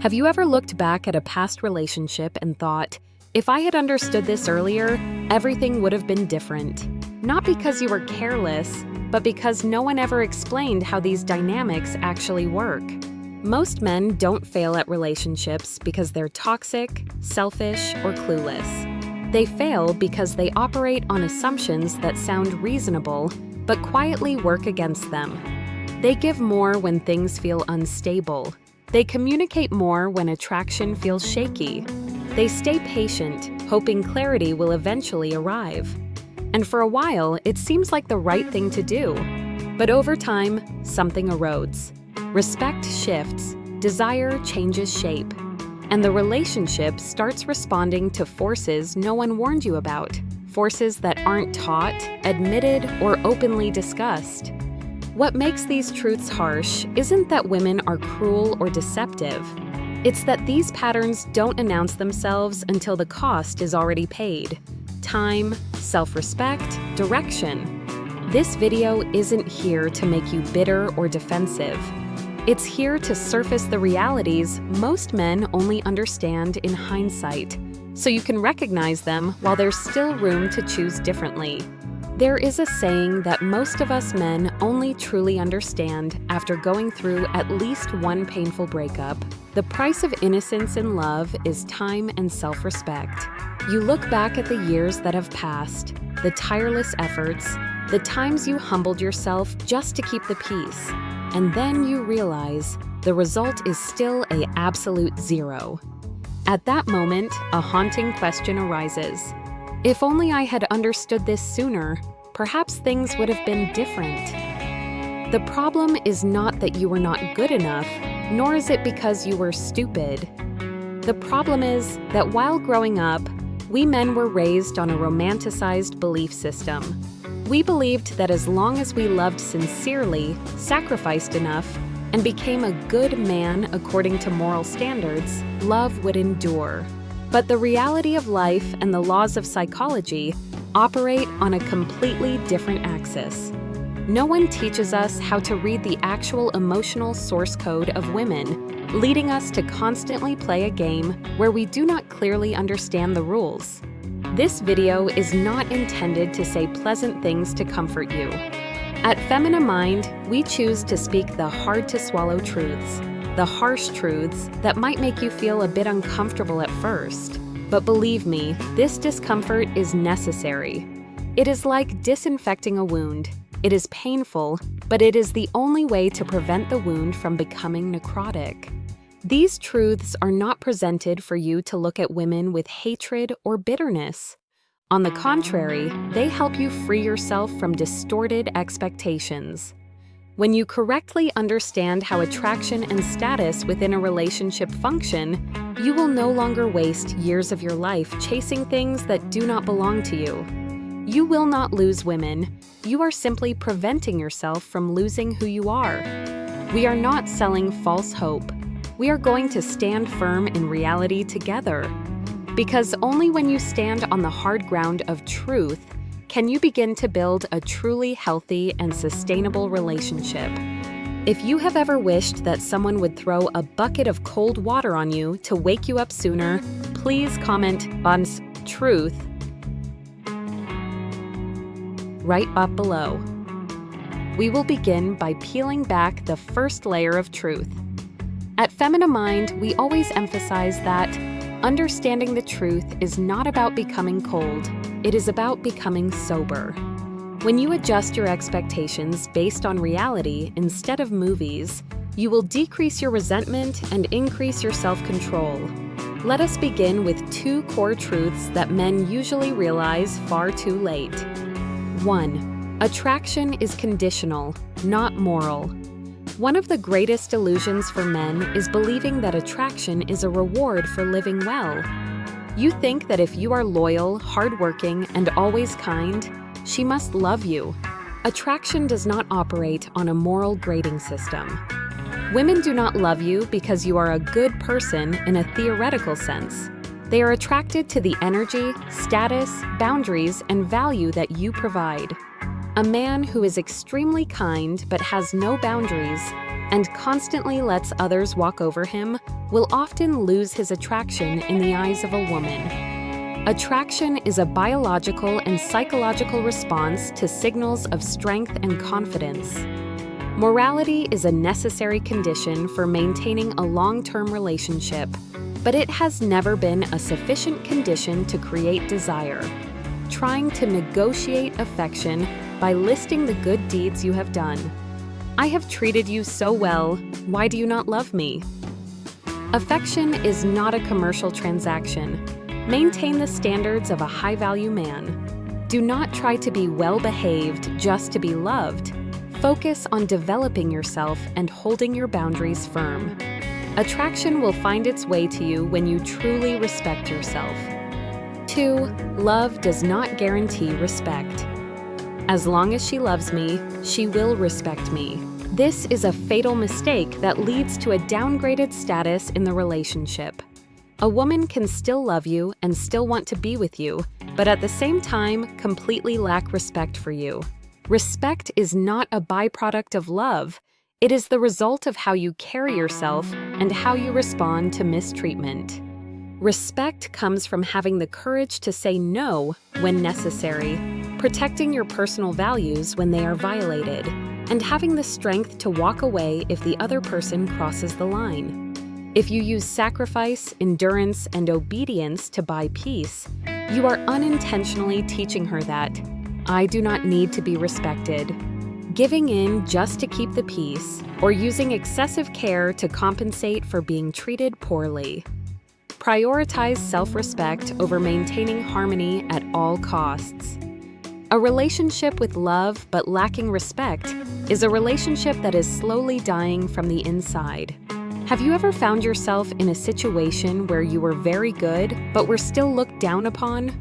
Have you ever looked back at a past relationship and thought, if I had understood this earlier, everything would have been different? Not because you were careless, but because no one ever explained how these dynamics actually work. Most men don't fail at relationships because they're toxic, selfish, or clueless. They fail because they operate on assumptions that sound reasonable, but quietly work against them. They give more when things feel unstable. They communicate more when attraction feels shaky. They stay patient, hoping clarity will eventually arrive. And for a while, it seems like the right thing to do. But over time, something erodes. Respect shifts, desire changes shape, and the relationship starts responding to forces no one warned you about, forces that aren't taught, admitted, or openly discussed. What makes these truths harsh isn't that women are cruel or deceptive. It's that these patterns don't announce themselves until the cost is already paid. Time, self-respect, direction. This video isn't here to make you bitter or defensive. It's here to surface the realities most men only understand in hindsight, so you can recognize them while there's still room to choose differently. There is a saying that most of us men only truly understand after going through at least one painful breakup. The price of innocence in love is time and self-respect. You look back at the years that have passed, the tireless efforts, the times you humbled yourself just to keep the peace, and then you realize the result is still an absolute zero. At that moment, a haunting question arises. If only I had understood this sooner, perhaps things would have been different. The problem is not that you were not good enough, nor is it because you were stupid. The problem is that while growing up, we men were raised on a romanticized belief system. We believed that as long as we loved sincerely, sacrificed enough, and became a good man according to moral standards, love would endure. But the reality of life and the laws of psychology operate on a completely different axis. No one teaches us how to read the actual emotional source code of women, leading us to constantly play a game where we do not clearly understand the rules. This video is not intended to say pleasant things to comfort you. At Femina Mind, we choose to speak the hard-to-swallow truths, the harsh truths that might make you feel a bit uncomfortable at first. But believe me, this discomfort is necessary. It is like disinfecting a wound. It is painful, but it is the only way to prevent the wound from becoming necrotic. These truths are not presented for you to look at women with hatred or bitterness. On the contrary, they help you free yourself from distorted expectations. When you correctly understand how attraction and status within a relationship function, you will no longer waste years of your life chasing things that do not belong to you. You will not lose women. You are simply preventing yourself from losing who you are. We are not selling false hope. We are going to stand firm in reality together. Because only when you stand on the hard ground of truth can you begin to build a truly healthy and sustainable relationship. If you have ever wished that someone would throw a bucket of cold water on you to wake you up sooner, please comment "Bon's truth" right up below. We will begin by peeling back the first layer of truth. At Femina Mind, we always emphasize that understanding the truth is not about becoming cold. It is about becoming sober. When you adjust your expectations based on reality instead of movies, you will decrease your resentment and increase your self-control. Let us begin with two core truths that men usually realize far too late. 1. Attraction is conditional, not moral. One of the greatest illusions for men is believing that attraction is a reward for living well. You think that if you are loyal, hardworking, and always kind, she must love you. Attraction does not operate on a moral grading system. Women do not love you because you are a good person in a theoretical sense. They are attracted to the energy, status, boundaries, and value that you provide. A man who is extremely kind but has no boundaries and constantly lets others walk over him will often lose his attraction in the eyes of a woman. Attraction is a biological and psychological response to signals of strength and confidence. Morality is a necessary condition for maintaining a long-term relationship, but it has never been a sufficient condition to create desire. Trying to negotiate affection by listing the good deeds you have done. I have treated you so well, why do you not love me? Affection is not a commercial transaction. Maintain the standards of a high-value man. Do not try to be well-behaved just to be loved. Focus on developing yourself and holding your boundaries firm. Attraction will find its way to you when you truly respect yourself. 2. Love does not guarantee respect. As long as she loves me, she will respect me. This is a fatal mistake that leads to a downgraded status in the relationship. A woman can still love you and still want to be with you, but at the same time, completely lack respect for you. Respect is not a byproduct of love. It is the result of how you carry yourself and how you respond to mistreatment. Respect comes from having the courage to say no when necessary, protecting your personal values when they are violated, and having the strength to walk away if the other person crosses the line. If you use sacrifice, endurance, and obedience to buy peace, you are unintentionally teaching her that I do not need to be respected. Giving in just to keep the peace, or using excessive care to compensate for being treated poorly. Prioritize self-respect over maintaining harmony at all costs. A relationship with love but lacking respect is a relationship that is slowly dying from the inside. Have you ever found yourself in a situation where you were very good but were still looked down upon?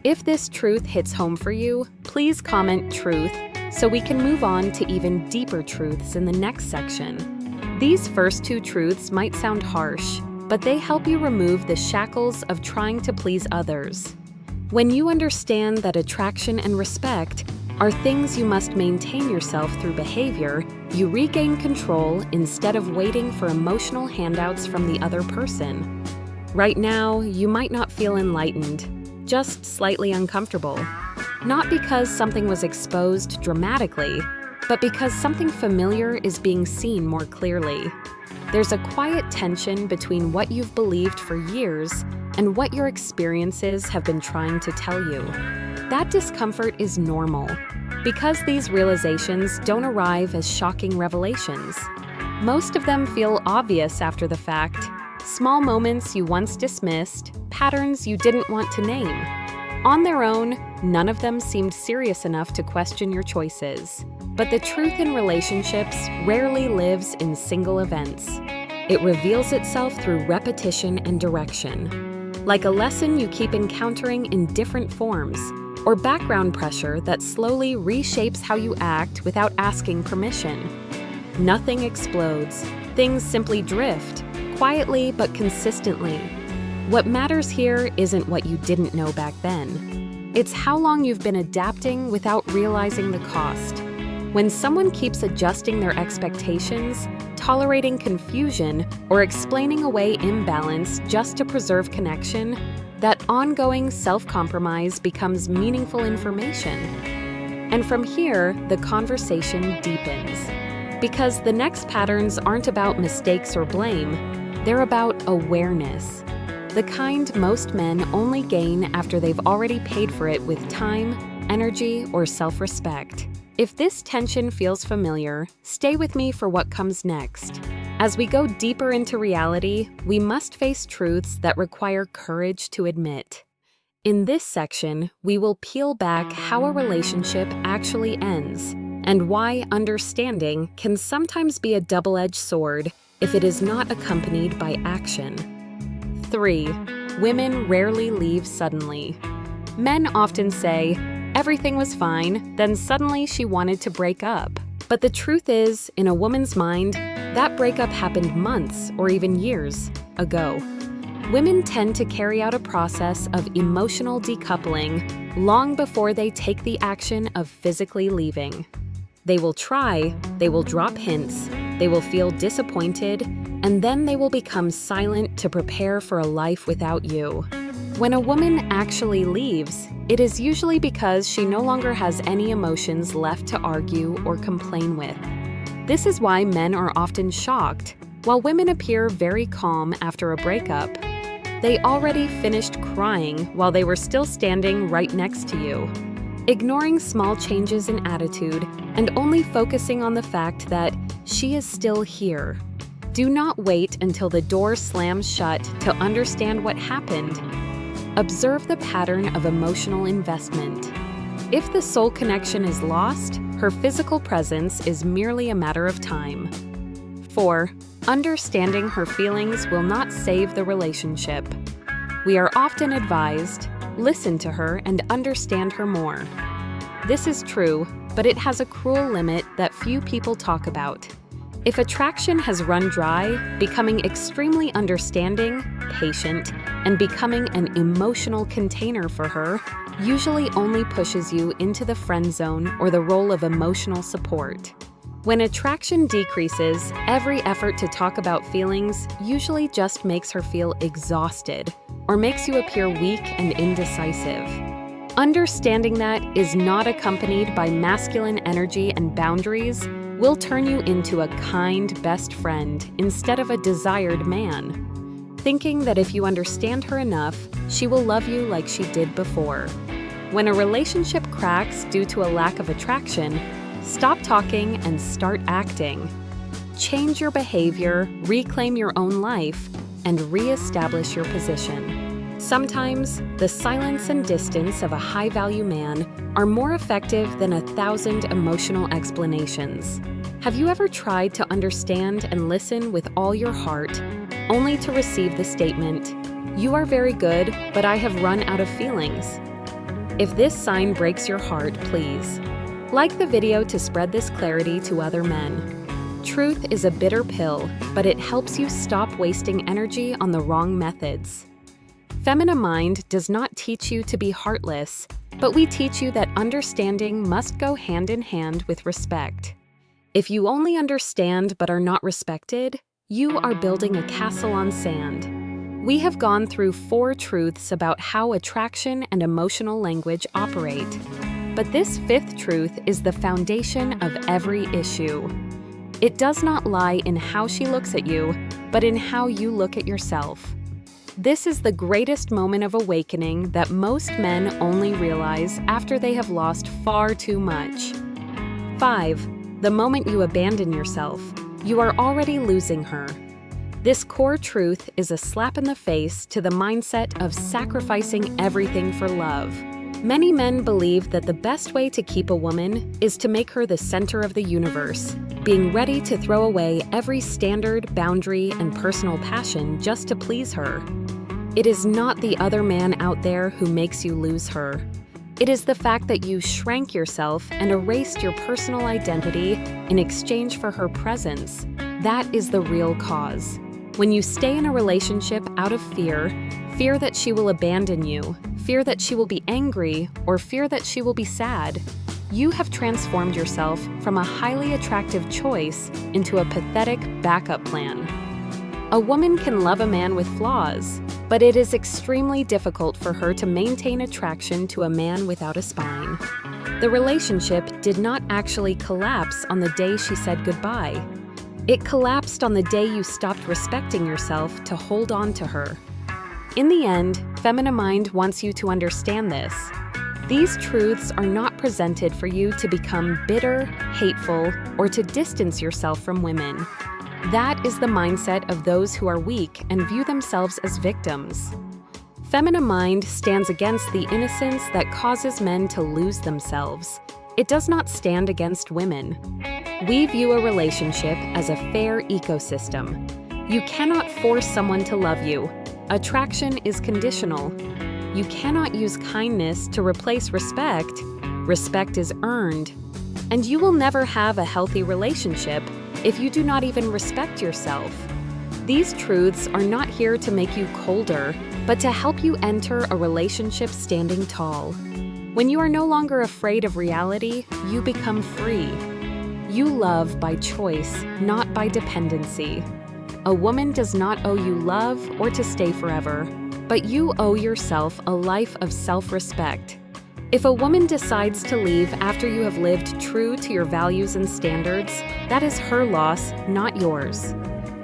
If this truth hits home for you, please comment truth so we can move on to even deeper truths in the next section. These first two truths might sound harsh, but they help you remove the shackles of trying to please others. When you understand that attraction and respect are things you must maintain yourself through behavior, you regain control instead of waiting for emotional handouts from the other person. Right now, you might not feel enlightened, just slightly uncomfortable. Not because something was exposed dramatically, but because something familiar is being seen more clearly. There's a quiet tension between what you've believed for years and what your experiences have been trying to tell you. That discomfort is normal, because these realizations don't arrive as shocking revelations. Most of them feel obvious after the fact. Small moments you once dismissed, patterns you didn't want to name. On their own, none of them seemed serious enough to question your choices. But the truth in relationships rarely lives in single events. It reveals itself through repetition and direction. Like a lesson you keep encountering in different forms, or background pressure that slowly reshapes how you act without asking permission. Nothing explodes. Things simply drift, quietly but consistently. What matters here isn't what you didn't know back then. It's how long you've been adapting without realizing the cost. When someone keeps adjusting their expectations, tolerating confusion, or explaining away imbalance just to preserve connection, that ongoing self-compromise becomes meaningful information. And from here, the conversation deepens. Because the next patterns aren't about mistakes or blame, they're about awareness. The kind most men only gain after they've already paid for it with time, energy, or self-respect. If this tension feels familiar, stay with me for what comes next. As we go deeper into reality, we must face truths that require courage to admit. In this section, we will peel back how a relationship actually ends, and why understanding can sometimes be a double-edged sword if it is not accompanied by action. 3. Women rarely leave suddenly. Men often say, everything was fine, then suddenly she wanted to break up. But the truth is, in a woman's mind, that breakup happened months or even years ago. Women tend to carry out a process of emotional decoupling long before they take the action of physically leaving. They will try, they will drop hints, they will feel disappointed, and then they will become silent to prepare for a life without you. When a woman actually leaves, it is usually because she no longer has any emotions left to argue or complain with. This is why men are often shocked, while women appear very calm after a breakup. They already finished crying while they were still standing right next to you. Ignoring small changes in attitude and only focusing on the fact that she is still here. Do not wait until the door slams shut to understand what happened. Observe the pattern of emotional investment. If the soul connection is lost, her physical presence is merely a matter of time. 4. Understanding her feelings will not save the relationship. We are often advised, listen to her and understand her more. This is true, but it has a cruel limit that few people talk about. If attraction has run dry, becoming extremely understanding, patient, and becoming an emotional container for her usually only pushes you into the friend zone or the role of emotional support. When attraction decreases, every effort to talk about feelings usually just makes her feel exhausted or makes you appear weak and indecisive. Understanding that is not accompanied by masculine energy and boundaries will turn you into a kind best friend instead of a desired man. Thinking that if you understand her enough, she will love you like she did before. When a relationship cracks due to a lack of attraction, stop talking and start acting. Change your behavior, reclaim your own life, and re-establish your position. Sometimes, the silence and distance of a high-value man are more effective than 1,000 emotional explanations. Have you ever tried to understand and listen with all your heart, only to receive the statement, "You are very good, but I have run out of feelings"? If this sign breaks your heart, please like the video to spread this clarity to other men. Truth is a bitter pill, but it helps you stop wasting energy on the wrong methods. Femina Mind does not teach you to be heartless, but we teach you that understanding must go hand in hand with respect. If you only understand but are not respected, you are building a castle on sand. We have gone through 4 truths about how attraction and emotional language operate. But this 5th truth is the foundation of every issue. It does not lie in how she looks at you, but in how you look at yourself. This is the greatest moment of awakening that most men only realize after they have lost far too much. 5. The moment you abandon yourself, you are already losing her. This core truth is a slap in the face to the mindset of sacrificing everything for love. Many men believe that the best way to keep a woman is to make her the center of the universe, being ready to throw away every standard, boundary, and personal passion just to please her. It is not the other man out there who makes you lose her. It is the fact that you shrank yourself and erased your personal identity in exchange for her presence. That is the real cause. When you stay in a relationship out of fear that she will abandon you, fear that she will be angry, or fear that she will be sad, you have transformed yourself from a highly attractive choice into a pathetic backup plan. A woman can love a man with flaws, but it is extremely difficult for her to maintain attraction to a man without a spine. The relationship did not actually collapse on the day she said goodbye. It collapsed on the day you stopped respecting yourself to hold on to her. In the end, Femina Mind wants you to understand this. These truths are not presented for you to become bitter, hateful, or to distance yourself from women. That is the mindset of those who are weak and view themselves as victims. Femina Mind stands against the innocence that causes men to lose themselves. It does not stand against women. We view a relationship as a fair ecosystem. You cannot force someone to love you. Attraction is conditional. You cannot use kindness to replace respect. Respect is earned. And you will never have a healthy relationship if you do not even respect yourself. These truths are not here to make you colder, but to help you enter a relationship standing tall. When you are no longer afraid of reality, you become free. You love by choice, not by dependency. A woman does not owe you love or to stay forever, but you owe yourself a life of self-respect. If a woman decides to leave after you have lived true to your values and standards, that is her loss, not yours.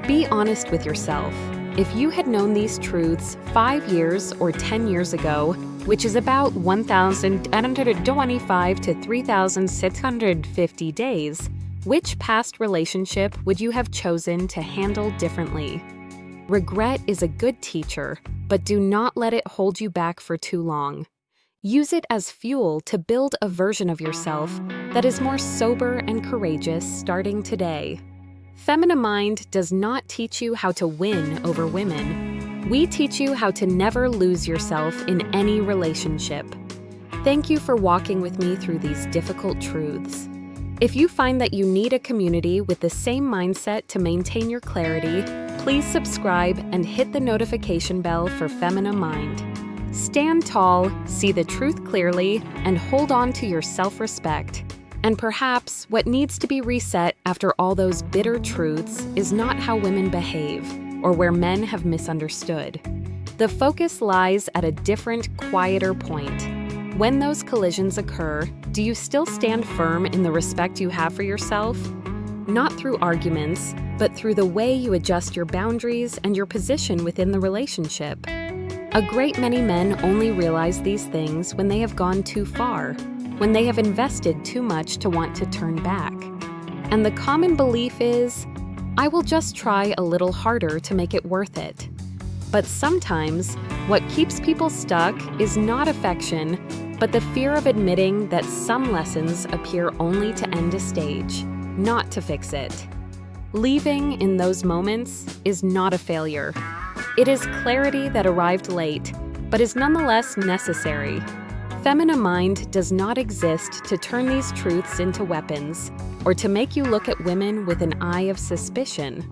Be honest with yourself. If you had known these truths 5 years or 10 years ago, which is about 1,825 to 3,650 days, which past relationship would you have chosen to handle differently? Regret is a good teacher, but do not let it hold you back for too long. Use it as fuel to build a version of yourself that is more sober and courageous starting today. Femina Mind does not teach you how to win over women. We teach you how to never lose yourself in any relationship. Thank you for walking with me through these difficult truths. If you find that you need a community with the same mindset to maintain your clarity, please subscribe and hit the notification bell for Femina Mind. Stand tall, see the truth clearly, and hold on to your self-respect. And perhaps what needs to be reset after all those bitter truths is not how women behave or where men have misunderstood. The focus lies at a different, quieter point. When those collisions occur, do you still stand firm in the respect you have for yourself? Not through arguments, but through the way you adjust your boundaries and your position within the relationship. A great many men only realize these things when they have gone too far, when they have invested too much to want to turn back. And the common belief is, I will just try a little harder to make it worth it. But sometimes, what keeps people stuck is not affection, but the fear of admitting that some lessons appear only to end a stage, not to fix it. Leaving in those moments is not a failure. It is clarity that arrived late, but is nonetheless necessary. Femina Mind does not exist to turn these truths into weapons or to make you look at women with an eye of suspicion.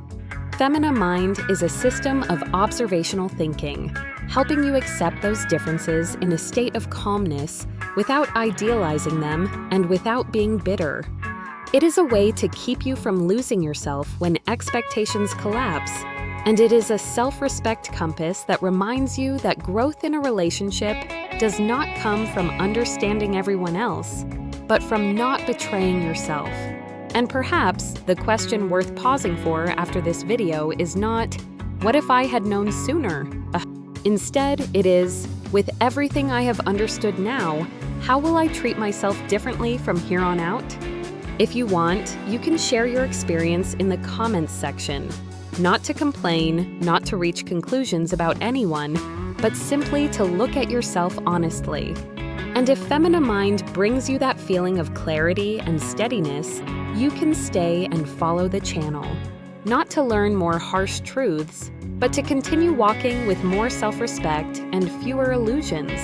Femina Mind is a system of observational thinking, helping you accept those differences in a state of calmness without idealizing them and without being bitter. It is a way to keep you from losing yourself when expectations collapse, and it is a self-respect compass that reminds you that growth in a relationship does not come from understanding everyone else, but from not betraying yourself. And perhaps the question worth pausing for after this video is not, what if I had known sooner? Instead, it is, with everything I have understood now, how will I treat myself differently from here on out? If you want, you can share your experience in the comments section. Not to complain, not to reach conclusions about anyone, but simply to look at yourself honestly. And if Femina Mind brings you that feeling of clarity and steadiness, you can stay and follow the channel. Not to learn more harsh truths, but to continue walking with more self-respect and fewer illusions.